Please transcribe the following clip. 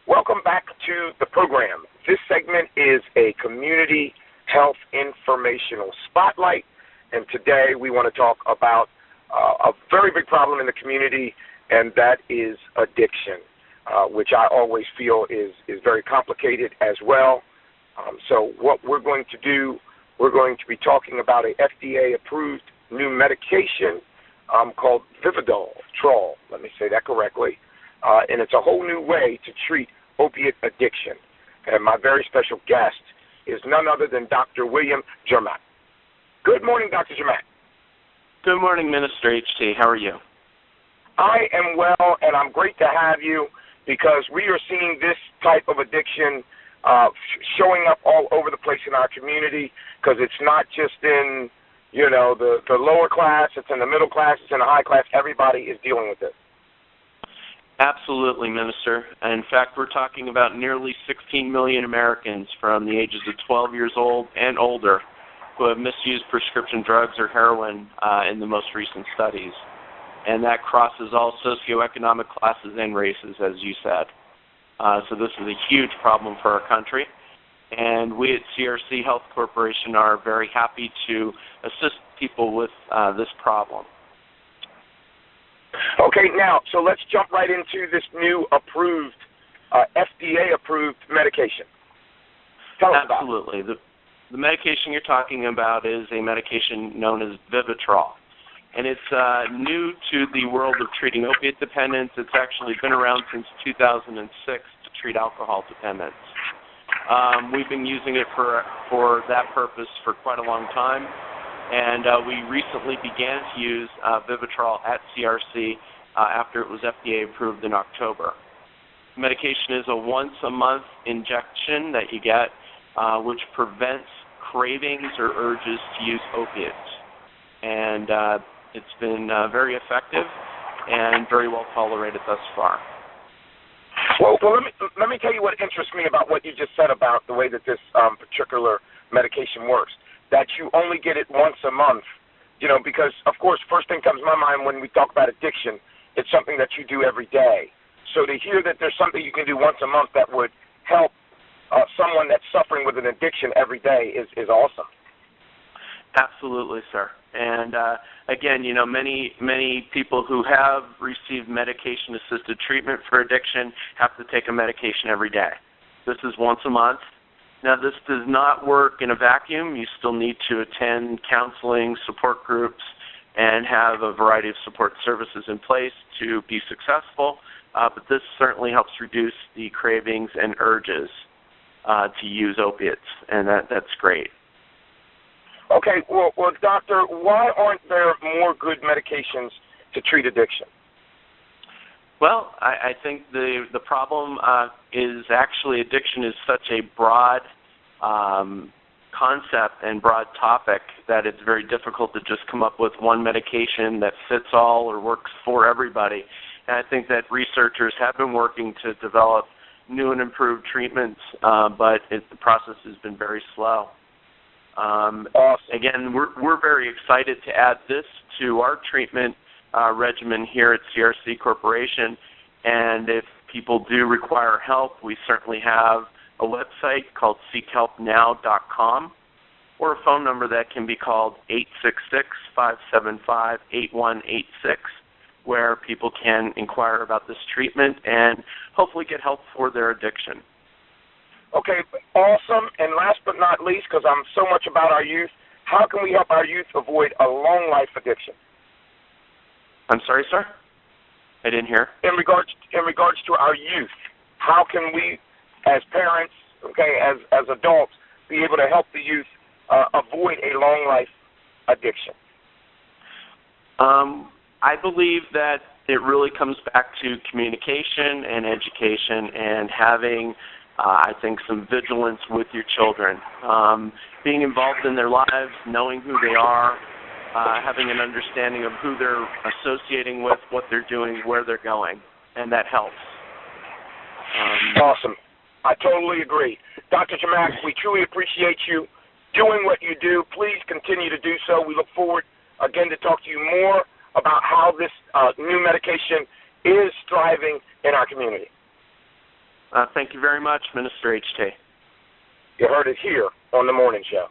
Welcome back to the program. This segment is a community health informational spotlight, and today we want to talk about a very big problem in the community, and that is addiction, which I always feel is very complicated as well. So what we're going to do, we're going to be talking about a FDA-approved new medication called Vivitrol. Let me say that correctly. And it's a whole new way to treat opiate addiction. And my very special guest is none other than Dr. Wjss Am. Good morning, Dr. Am. Good morning, Minister H.T. How are you? I am well, and I'm great to have you because we are seeing this type of addiction showing up all over the place in our community, because it's not just in, the lower class, it's in the middle class, it's in the high class. Everybody is dealing with it. Absolutely, Minister. In fact, we're talking about nearly 16 million Americans from the ages of 12 years old and older who have misused prescription drugs or heroin in the most recent studies. And that crosses all socioeconomic classes and races, as you said. So this is a huge problem for our country. And we at CRC Health Corporation are very happy to assist people with this problem. Okay, now, so let's jump right into this new approved, FDA-approved medication. Tell us about it. Absolutely. The medication you're talking about is a medication known as Vivitrol. And it's new to the world of treating opiate dependence. It's actually been around since 2006 to treat alcohol dependence. We've been using it for that purpose for quite a long time. And we recently began to use Vivitrol at CRC after it was FDA approved in October. The medication is a once-a-month injection that you get, which prevents cravings or urges to use opiates. And it's been very effective and very well tolerated thus far. Well, let me tell you what interests me about what you just said about the way that this particular medication works. That you only get it once a month, because, of course, first thing comes to my mind when we talk about addiction, it's something that you do every day. So to hear that there's something you can do once a month that would help someone that's suffering with an addiction every day is awesome. Absolutely, sir. And again, many people who have received medication-assisted treatment for addiction have to take a medication every day. This is once a month. Now, this does not work in a vacuum. You still need to attend counseling, support groups, and have a variety of support services in place to be successful. But this certainly helps reduce the cravings and urges to use opiates, and that's great. Okay, well, doctor, why aren't there more good medications to treat addiction? Well, I think the problem is actually addiction is such a broad concept and broad topic that it's very difficult to just come up with one medication that fits all or works for everybody. And I think that researchers have been working to develop new and improved treatments, but the process has been very slow. Awesome. Again, we're very excited to add this to our treatment regimen here at CRC Corporation, and if people do require help, we certainly have a website called seekhelpnow.com or a phone number that can be called 866-575-8186, where people can inquire about this treatment and hopefully get help for their addiction. Okay, awesome. And last but not least, because I'm so much about our youth, how can we help our youth avoid a long life addiction? I'm sorry, sir? I didn't hear. In regards to our youth, how can we, as parents, as adults, be able to help the youth avoid a long life addiction? I believe that it really comes back to communication and education and having, I think, some vigilance with your children. Being involved in their lives, knowing who they are, having an understanding of who they're associating with, what they're doing, where they're going, and that helps. Awesome. I totally agree. Dr. Jamak, we truly appreciate you doing what you do. Please continue to do so. We look forward, again, to talk to you more about how this new medication is thriving in our community. Thank you very much, Minister H.T. You heard it here on The Morning Show.